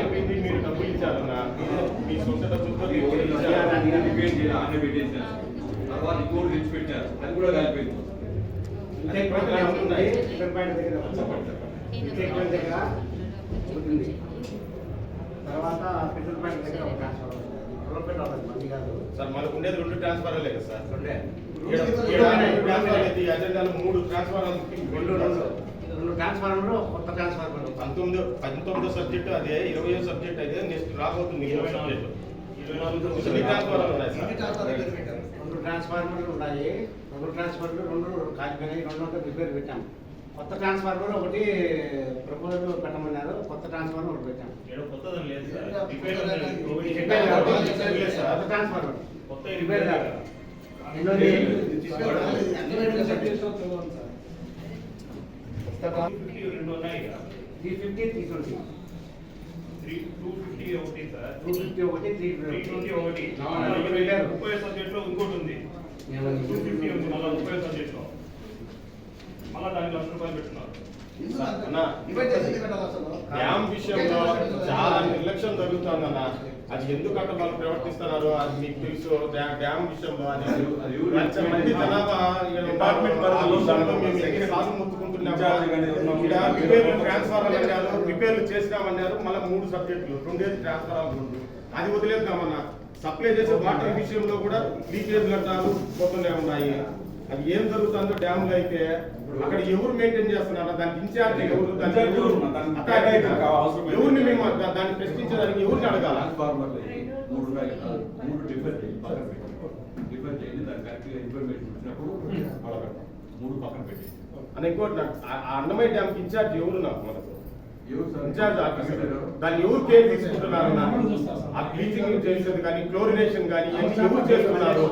అయిపోయింది, మీరు డబ్బులు ఇచ్చారన్నా మీ సొంత డబ్బులతో తర్వాత ఇంకోటి తెచ్చి పెట్టారు, అది కూడా కాలిపోయింది. తర్వాత పెట్రోల్ ప్యాంట్ దగ్గర ఒక ట్రాన్స్ఫర్ సార్ మనకు ఉండేది 2 ట్రాన్స్ఫార్మర్లే కదా సార్. ఉండే 3 ట్రాన్స్ఫార్మర్లు 2 ట్రాన్స్ఫార్మర్లు కొత్త ట్రాన్స్ఫార్మర్ 19 సబ్జెక్టు అదే, 20 సబ్జెక్ట్ అదే, నెక్స్ట్ రాబోతుంది 20 సబ్జెక్టు. 24 ట్రాన్స్ఫార్మర్లు ఉన్నాయి సార్. 2 ట్రాన్స్ఫార్మర్లు ఉన్నాయి. 2 ట్రాన్స్ఫార్మర్లు 2 కాలిపోయినాయి, 2 రిపేర్ పెట్టాం. కొత్త ట్రాన్స్ఫార్మర్ ఒకటి ప్రపోజల్ పెట్టమన్నారు, కొత్త ట్రాన్స్ఫార్మర్ ఒకటి పెట్టాం. కొత్త ట్రాన్స్ఫార్మర్ రిపేర్ కాదు. 350 320 250 ఒకటి సార్, 250 ఒకటి 320 ఒకటి. 30 సబ్జెక్ట్ లో ఇంకోటి ఉంది, 250 ఉంది మళ్ళీ 30 సబ్జెక్ట్ లో. మళ్ళీ దానికి ₹1,00,000 పెట్టున్నారు. డ్యామ్ విషయంలో చాలా నిర్లక్ష్యం జరుగుతుందన్న. అది ఎందుకంటే వాళ్ళు ప్రవర్తిస్తున్నారు అది మీకు తెలుసు. డ్యామ్ విషయంలో మంది జనాభా ట్రాన్స్ఫార్మర్ అన్నారు, రిపేర్లు చేసినామన్నారు. మళ్ళీ 3 సబ్జెక్టులు 2 ట్రాన్స్ఫార్మర్లు అది వదిలేద్దామన్నా. సప్లై చేసే వాటర్ విషయంలో కూడా లీకేజ్లు అంటారు, పోతూనే ఉన్నాయి. అది ఏం జరుగుతుందో డ్యామ్ లో అయితే అక్కడ ఎవరు మెయింటైన్ చేస్తున్నారు, దానికి ఇన్ఛార్జ్ ఎవరు, ఎవరిని మేము దాన్ని ప్రశ్నించడానికి ఎవరిని అడగాల? అని ఇంకోటి అన్నమయ్య డ్యామ్ ఇన్ఛార్జ్ ఎవరు నాకు మనకు ఇన్ఛార్జ్ ఆఫీసర్, దాన్ని ఎవరు కేర్ తీసుకుంటున్నారు? ఆ బ్లీచింగ్ చేసేది కానీ క్లోరినేషన్ కానీ ఎవరు చేస్తున్నారు?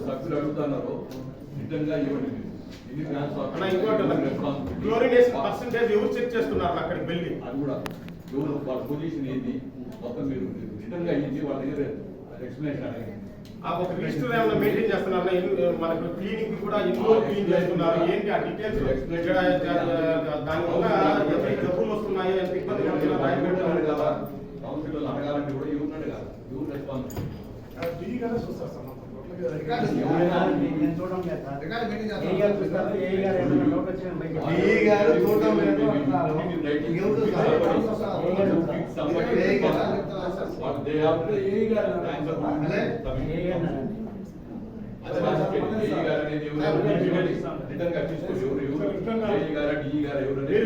సభ్యులు అడుగుతున్నారు నిజంగా ఇవ్వండి. క్లోరినేషన్ పర్సెంటేజ్ ఎవరు చెక్ చేస్తున్నారు అక్కడికి వెళ్ళి? అది కూడా ఎవరు వాళ్ళ పొజిషన్ ఏంది మొత్తం మీరు రిటర్న్ గా ఇచ్చి వాళ్ళ దగ్గర ఎక్స్ప్లెనేషన్ అడగండి. ఆ ఒక రిజిస్టర్ ఏమైనా మెయింటైన్ చేస్తున్నారు? మనకు క్లీనింగ్ కూడా ఎన్నో క్లీన్ చేస్తున్నారు, ఏంటి ఆ డీటెయిల్స్? దానివల్ల ఎంత డబ్బులు వస్తున్నాయి, ఎంత ఇబ్బంది పడుతున్నారు కదా. కౌన్సిల్ అడగాలంటే కూడా ఎవరున్నాడు కదా, ఎవరు రెస్పాన్సిబిలిటీ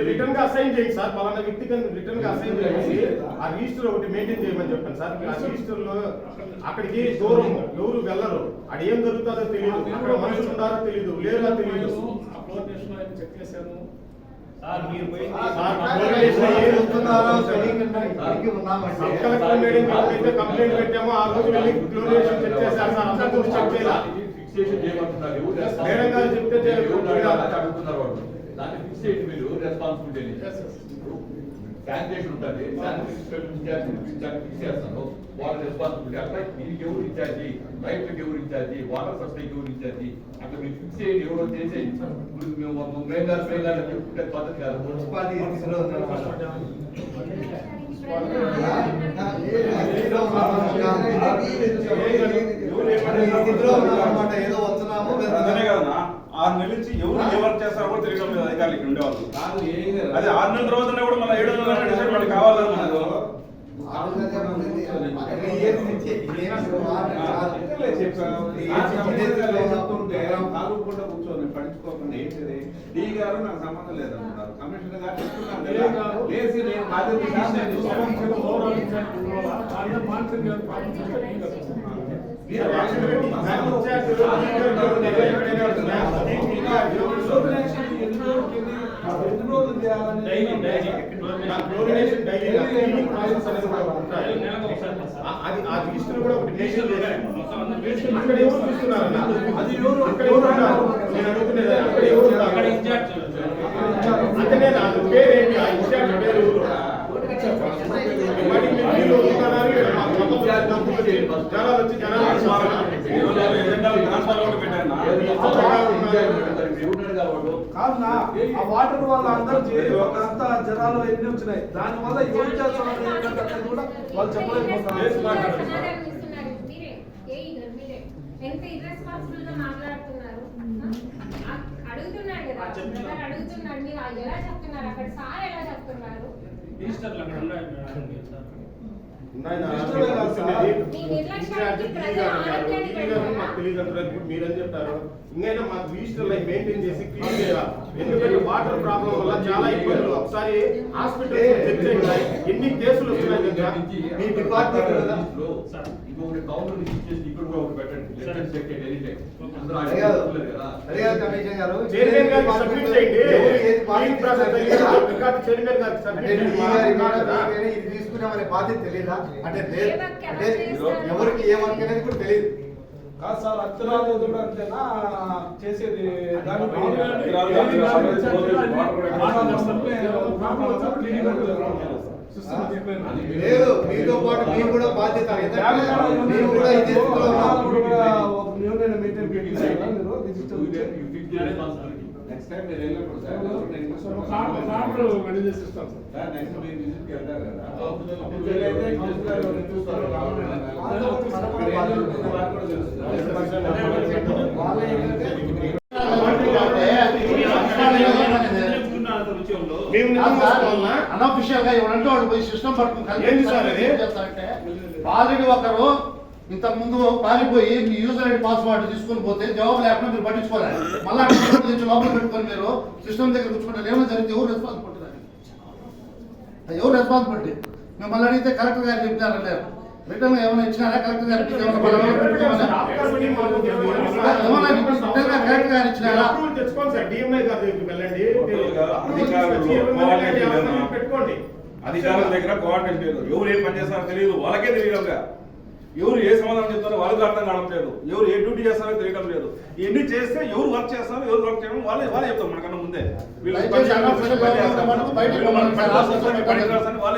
రిటర్న్ గా అసైన్ చేయండి సార్. పలానా వ్యక్తికి రిటర్న్ గా అసైన్ చేసి ఆ రిజిస్టర్ ఒకటి మెయింటైన్ చేయమని చెప్పండి సార్. ఆ రిజిస్టర్ లో అక్కడికి దూరం ఎవరు వెళ్ళరు, అది ఏం జరుగుతుందో తెలియదు, అక్కడ మనుషులు ఉన్నారో తెలియదు, లేరో తెలియదు. కంప్లైంట్ పెట్టామో ఆ రోజు వెళ్ళి క్లోరినేషన్ చెక్ చేశారు సార్, అంతా కూడా చెక్ చేయాలి. మేడం గారు చెప్తే అడుగుతున్నారు వాళ్ళు, దాన్ని ఫిక్స్ చేయండి మీరు రెస్పాన్సిబిలిటీ. శానిటేషన్ ఉంటుంది, శానిటేషన్ ఫిక్స్ చేస్తాను వాళ్ళ రెస్పాన్సిబిలిటీ. అట్లా దీనికి ఎవరు ఇన్ఛార్జి, రైతులకు ఎవరు ఇన్ఛార్జి, వాటర్ సప్లైకి ఎవరు ఇన్ఛార్జి, అట్లా మీరు ఫిక్స్ చేయండి. ఎవరో చేసేది మేఘాలు చెప్పుకుంటే పద్ధతి కాదు. మున్సిపాలిటీ ఏదో వస్తున్నాము కదా. 6 నెలల నుంచి ఎవరు ఏ వర్క్ చేస్తారో కూడా తెలియడం లేదు అధికారులు ఇక్కడ ఉండేవాళ్ళు. అదే 6 నెలల తర్వాత కూడా మళ్ళీ 700 డిసైడ్ మనకి కావాలని మనకు కూర్చొని పట్టించుకోకుండా ఏంటిది డీ గారు నాకు సంబంధం లేదన్నారు. కమిషనర్ గారు లేచి నేను అంటే జనాలు వచ్చి ట్రాన్స్ఫర్ కూడా పెట్టారన్నా. కాదునా ఆ వాటర్ వల్ల అందరూ అంతా జనాలు ఎన్ని వచ్చినాయి దాని వల్ల ఎవరు చేస్తున్నారు కూడా వాళ్ళు చెప్పలేకపోతున్నారు. ఎంత ఇర్రెస్పాన్సిబుల్ గా మాట్లాడుతున్నారు. అడుగుతున్నాడు కదా, బ్రదర్ అడుగుతున్నాడు, మీరు ఎలా చెప్తున్నారు, అక్కడ సార్ ఎలా చెప్తున్నారు? మీరేం చెప్తారు? ఇంకైనా మాకు రిజిస్టర్ లైన్ మెయింటైన్ చేసి క్లీన్ చేయాలి. ఎందుకంటే వాటర్ ప్రాబ్లం వల్ల చాలా ఇబ్బందులు. ఒకసారి హాస్పిటల్ చెక్ చేయండి, ఎన్ని కేసులు వస్తున్నాయి కదా మీ డిపార్ట్మెంట్ కదా. ఇంకొకటి కౌంటర్ ఇచ్చేసి ఇక్కడ కూడా ఒకటి పెట్టండి. Left check any time. అందరూ కమిషన్ గారు చైర్మన్ గారికి సబ్మిట్ చేయండి. క్లీన్ ప్రాసెస్ రికార్డు చైర్మన్ గారికి సబ్మిట్ చేయండి. ఇది తీసుకున్నామనే బాధ్యత తెలియదా? అంటే ఎవరికి ఏ వర్క్ అనేది కూడా తెలియదు. కాదు సార్ అత్తరాలు కూడా అంతేనా చేసేది లేదు మీతో పాటు మీకు కూడా బాధ్యత. మీరు కూడా ఇదే స్థితిలో నెక్స్ట్ టైం మీరు వెళ్ళినప్పుడు సార్ నెక్స్ట్ మీరు విజిట్కి వెళ్తారు కదా అప్పుడు వీలైతే కౌన్సిలర్ ఎవరైనా చూస్తారు అనఫిషియల్ గా ఎవరంటే వాడు పోయి సిస్టమ్ ఏంటి సార్ అది? ఆల్రెడీ ఒకరు ఇంతకు ముందు పారిపోయి మీ యూజర్ ఐడి పాస్వర్డ్ తీసుకొని పోతే జవాబు లేకుండా మీరు పట్టించుకోలేదు. మళ్ళీ లోపల పెట్టుకొని మీరు సిస్టమ్ దగ్గర కూర్చుంటారు. ఏమైనా జరిగితే ఎవరు రెస్పాన్సిబిలిటీ? ఎవరు రెస్పాన్సిబిలిటీ? మేము మళ్ళీ అడిగితే కలెక్టర్ గారు చెప్పినారా లేరు? రిటర్న్ ఏమైనా ఇచ్చినారా? కలెక్టర్ గారు కలెక్టర్ గారు ఇచ్చినారా? తెచ్చుకోండి సార్, డిఎంఐ గారి దగ్గరికి వెళ్ళండి. పెట్టుకోండి. అధికారుల దగ్గర కోఆర్డినేట్ లేదు. ఎవరు ఏం పని చేస్తారో తెలియదు, వాళ్ళకే తెలియదుగా. ఎవరు ఏ సమాధానం చెప్తారో వాళ్ళకి అర్థం కావడం లేదు. ఎవరు ఏ డ్యూటీ చేస్తారో తెలియడం లేదు. ఇవన్నీ చేస్తే ఎవరు వర్క్ చేస్తారో ఎవరు వర్క్ చేయడం వాళ్ళే చెప్తారు మనకన్నా ముందే. వాళ్ళే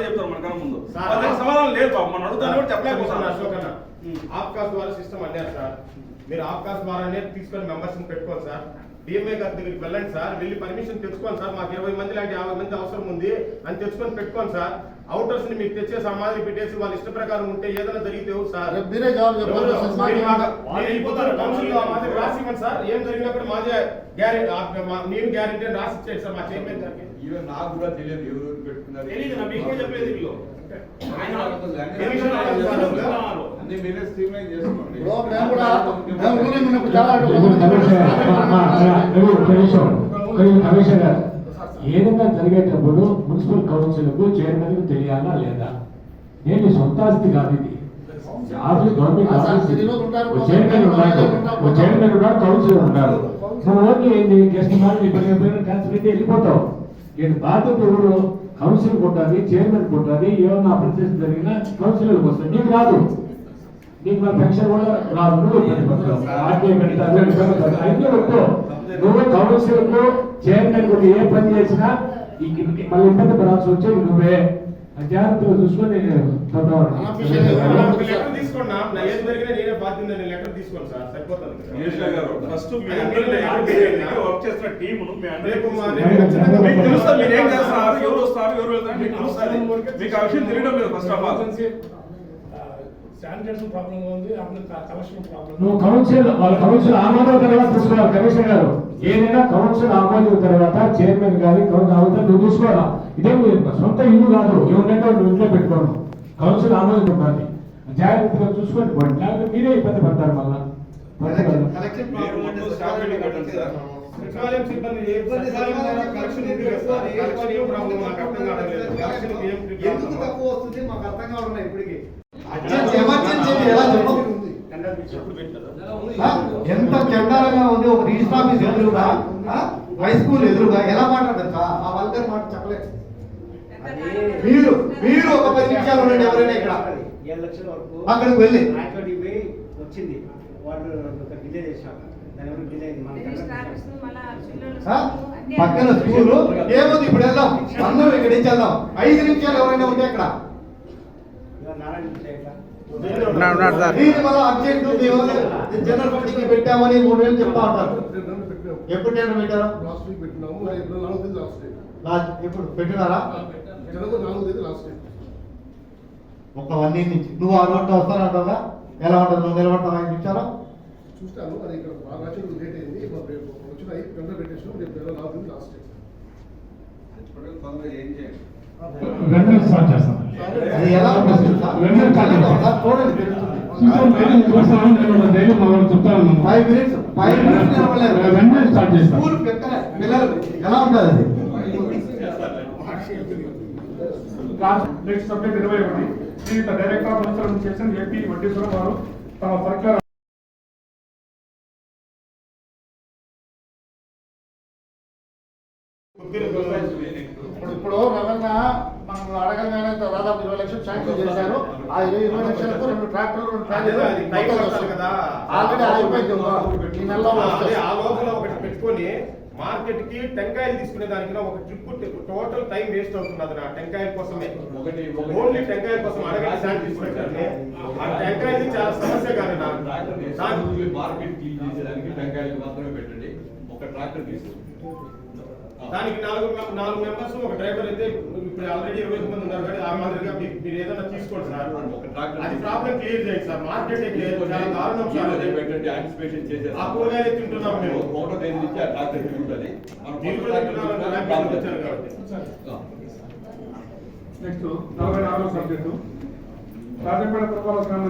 చెప్తారు మనకన్నా ముందు. వాళ్ళకి సమాధానం లేదు పాపం. మనం అడుగుతాను కూడా చెప్పలేకపోతున్నాను. అశోకన్న ఆప్కాస్ ద్వారా సిస్టమ్ అన్నారు సార్. మీరు ఆప్కాస్ ద్వారానే తీసుకొని మెంబర్స్ పెట్టుకోండి సార్. డిఎంఏ గారి దగ్గరికి వెళ్ళండి సార్, వెళ్ళి పర్మిషన్ తెచ్చుకోండి సార్. మాకు 20 మంది లాంటి 50 మంది అవసరం ఉంది అని తెచ్చుకొని పెట్టుకోండి సార్. అవుటర్స్ ని మీకు తెచ్చే సమాధి పెట్టేసి వాళ్ళ ఇష్ట ప్రకారం ఉంటే ఏదైనా జరిగితే సార్ మీరే జవాబు చెప్పాలి. కౌన్సిల్ లో మాది రాసి ఇవ్వండి సార్. ఏం జరిగినా కూడా మాదే గ్యారెంటీ, నేను గ్యారెంటీ అని రాసి ఇచ్చేది సార్ మా చైర్మన్ గారికి. ఈవెన్ నాకు కూడా తెలియదు ఎవరు పెట్టుకున్నారు. మీకు చెప్పేది వీళ్ళు. అన్ని మీరే స్ట్రీమ్లైన్ చేసుకోండి. కమిషనర్ గారు ఏదైనా జరిగేటప్పుడు మున్సిపల్ కౌన్సిల్ కు చైర్మన్ కు తెలియాలా లేదా? నేను సొంత ఆస్తి కాదు ఇది. Office government office. చైర్మన్ ఉన్నారు, కౌన్సిలర్ ఉన్నారు. నువ్వు ఓన్లీ గెస్ట్ మాట ఎప్పుడైనా ట్రాన్స్ఫర్ అయితే వెళ్ళిపోతావు. నేను బాధ్యత ఎవరు? కౌన్సిల్ కొట్టాలి, చైర్మన్ కొట్టాలి. ఏమన్నా అప్రిసియేషన్ జరిగినా కౌన్సిలర్కి వస్తుంది. నీకు రాదు, నీకు మా పెన్షన్ కూడా రాదు. నువ్వు నువ్వు కౌన్సిల్ కు చైర్మన్ కు ఏ పని చేసినా మళ్ళీ ఇబ్బంది పడాల్సి వచ్చేది నువ్వే. జాగ్రత్తగా చూసుకొని లెటర్ తీసుకోండి. ఏం జరిగినా నేనే బాధ్యత. లెటర్ తీసుకోండి సార్, సరిపోతుంది. ఫస్ట్ వర్క్ చేస్తున్న టీమును మీకు తెలుస్తా మీరు ఏం చేస్తున్నారు, ఎవరు వస్తారు, ఎవరు వెళ్తారు మీకు తెలుస్తుంది. మీకు ఆ విషయం తెలియడం లేదు. First of all sanitation problem ఉంది, కలెక్షన్ ప్రాబ్లం. నువ్వు కౌన్సిల్ వాళ్ళ కౌన్సిల్ ఆమోదం తర్వాత చూసుకోవాలి. కమిషనర్ గారు ఏదైనా కౌన్సిల్ ఆమోదం తర్వాత చైర్మన్ గారి కౌన్సిల్ నువ్వు చూసుకోవాలా. ఇదే సొంత ఇల్లు కాదు, ఏమంటే నువ్వు ఇంట్లో పెట్టుకోను. కౌన్సిల్ ఆమోదం ఉండాలి. జాగ్రత్తగా చూసుకొని పోండి, లేకపోతే మీరే ఇబ్బంది పడతారు. మళ్ళా సచివాలయం సిబ్బంది కలెక్షన్ ఏం ప్రాబ్లం నాకు అర్థం కావట్లేదు. ఎందుకు తక్కువ వస్తుంది మాకు అర్థం కావడం ఇప్పటికి. ఎంత చండాలంగా ఉంది. ఒక రిజిస్టర్ ఆఫీస్ ఎదురుగా, హై స్కూల్ ఎదురుగా ఎలా మాట్లాడతారు సార్? ఆ వల్గర్ మాట చెప్పలేదు. మీరు ఒక 10 నిమిషాలు ఉండండి. ఎవరైనా ఇక్కడ 7 లక్షల వరకు అక్కడికి వెళ్ళి వచ్చింది. వాళ్ళు డిలే చేశారు. దాని వరకు డిలే అయింది. పక్కన స్కూల్ ఏముంది. ఇప్పుడు వెళ్దాం, అందరూ ఇక్కడ నుంచి వెళ్దాం. 5 నిమిషాలు ఎవరైనా ఉంటే అక్కడ దీని వల్ల అర్జెంట్ జనరల్ ఫండింగ్ పెట్టామని 3000 చెప్తా ఉంటారు. ఎప్పుడు టెండర్ పెట్టారా? లాస్ట్ వీక్ పెట్టినాము. 4వ తేదీ లాస్ట్ డేట్. ఎప్పుడు పెట్టినారా? జనవరి 4వ తేదీ లాస్ట్ డేట్. ఒక 1 ఇయర్ నుంచి నువ్వు ఆ రోడ్డు వస్తానంటావా? ఎలా ఉంటుంది? నువ్వు నిలబడతావా? ఇచ్చారా? చూస్తాను. అది ఇక్కడ బాగా రాసిన డేట్ అయింది. రేపు వచ్చిన టెండర్ పెట్టేసాం. రేపు 4వ తేదీ లాస్ట్ డేట్. వెంటనే స్టార్ట్ చేస్తాం. అది ఎలా ఉంటుంది తెలుసా? వెంటనే స్టార్ట్ చేస్తాం. చూడండి తెలుస్తుంది. డైలీ మా వాళ్ళు చెప్తాను. 5 minutes నిలబడలేదు. వెంటనే స్టార్ట్ చేస్తాం. స్కూల్ పెట్టలే పిల్లలు ఎలా ఉంటుంది అది? Next subject 21. శ్రీయుత director of municipal administration AP Vaddeswaram వారు తమ సర్క్యులర్ ఇప్పుడు రవణ మనం అడగగానే దాదాపు 20 లక్షలు శాంక్షన్ చేశారు. ఆ 20 లక్షలకు 2 ట్రాక్టర్లు 2 ట్రాలీలు ఆల్రెడీ అయిపోయింది. ఈ నెలలో అదే ఆ లోపల ఒకటి పెట్టుకొని మార్కెట్ కి టెంకాయలు తీసుకునే దానికి ఒక ట్రిప్ టోటల్ టైం వేస్ట్ అవుతుంది. అది నా టెంకాయల కోసమే, ఓన్లీ టెంకాయల కోసం అడగండి శాంక్షన్ తీసుకుంటాను. ఆ టెంకాయలు చాలా సమస్య కాదు. మార్కెట్ క్లీన్ చేసేదానికి టెంకాయలు మాత్రమే పెట్టండి. ఒక ట్రాక్టర్ తీసుకోండి. దానికి 4 మెంబర్స్ ఒక డ్రైవర్ అయితే ఇప్పుడు ఆల్రెడీ 20 మంది ఉన్నారు కానీ ఆ మాదిరిగా మీరు ఏదైనా తీసుకోండి సార్. అది ప్రాబ్లం క్లియర్ చేయండి సార్. మార్కెట్ చాలా దారుణం సార్. పెట్టండి. యాంటిసిపేషన్ చేసేది ఆ కూరగాయలు తింటున్నాం మేము. ఫోటో దేని నుంచి ఆ ట్రాక్టర్ తిరుగుతుంది. మీరు కూడా తింటున్నారు వచ్చారు కాబట్టి. నెక్స్ట్ 44వ సబ్జెక్టు రాజంపేట పురపాలక సంఘం.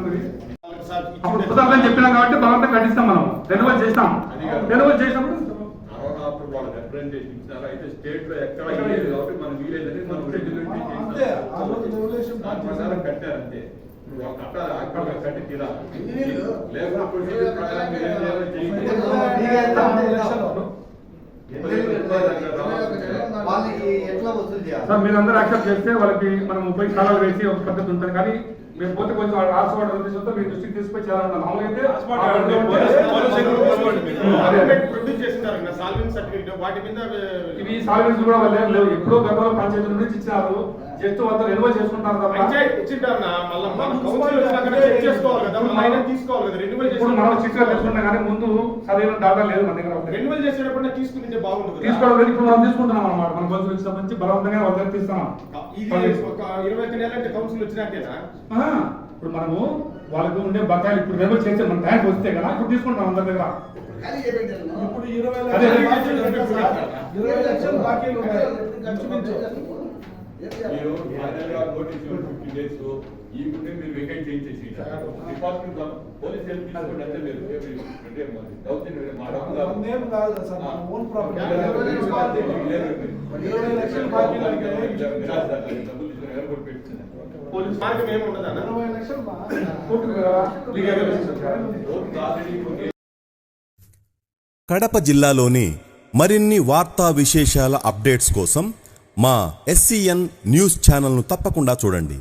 అప్పుడు ఉదాహరణ చెప్పినాం కాబట్టి బలవంతం కట్టిస్తాం. మనం రెన్యువల్ చేస్తాం. రెన్యువల్ చేసినప్పుడు వాళ్ళు రిప్రజెంటేషన్ ఇచ్చినారు. అయితే స్టేట్ లో ఎక్కడ లేదు కాబట్టి మనం వీలేదని మనం ప్రకారం కట్టారంటే కట్టి తీరా లేకపోతే సార్ మీరందరూ యాక్సెప్ట్ చేస్తే వాళ్ళకి మనం 30 కాలాలు వేసి ఒక పద్ధతి ఉంటుంది. కానీ మేము పోతే కొంచెం ఆర్స్వాడ్ ఉద్దేశంతో మీ దృష్టికి తీసుకుని చేయాలన్నా మామూలుగా అయితే ఇవి సాల్వెన్స్ కూడా వాళ్ళు లేవు. ఎప్పుడో గతంలో పంచాయతీ నుంచి ఇచ్చినారు. జస్ట్ వాళ్ళు రెన్యువల్ చేసుకుంటారు తప్ప ఇప్పుడు మనం చిట్కా తీసుకుంటాం కానీ ముందు సరైన డాటా లేదు మన దగ్గర. రెన్యువల్ చేసేటప్పుడు తీసుకుంటే బాగుంటుంది. తీసుకోవడం లేదు. ఇప్పుడు మనం తీసుకుంటున్నాం అన్నమాట. మన కౌన్సిల్ ఇచ్చిన నుంచి బలవంతంగా వాళ్ళ దగ్గర తీస్తున్నాం. ఇది ఒక 21 నెలలంటే కౌన్సిల్ వచ్చినట్టేనా? ఇప్పుడు మనము వాళ్ళకు ఉండే బకాయిలు ఇప్పుడు రెన్యువల్ చేస్తే మన టైం వస్తే కదా ఇప్పుడు తీసుకుంటాం అందరి దగ్గర. ఇప్పుడు 20 లక్షలు బాకీలు ఉన్నాయి. మీరు నోటీస్ 50 days ఈ ముందే మీరు వెకేట్ చేయించేసి డిపార్ట్మెంట్ పోలీస్ హెల్ప్ తీసుకోండి. అంటే మీరు దౌర్జన్యం మా డబ్బు ఎయిర్పోర్ట్ పెట్టింది. పోలీస్ మార్గం ఏముండదన్న? 20 లక్షలు కడప జిల్లాలోని మరిన్ని వార్తా విశేషాల అప్డేట్స్ కోసం మా SCN న్యూస్ ఛానల్ను తప్పకుండా చూడండి.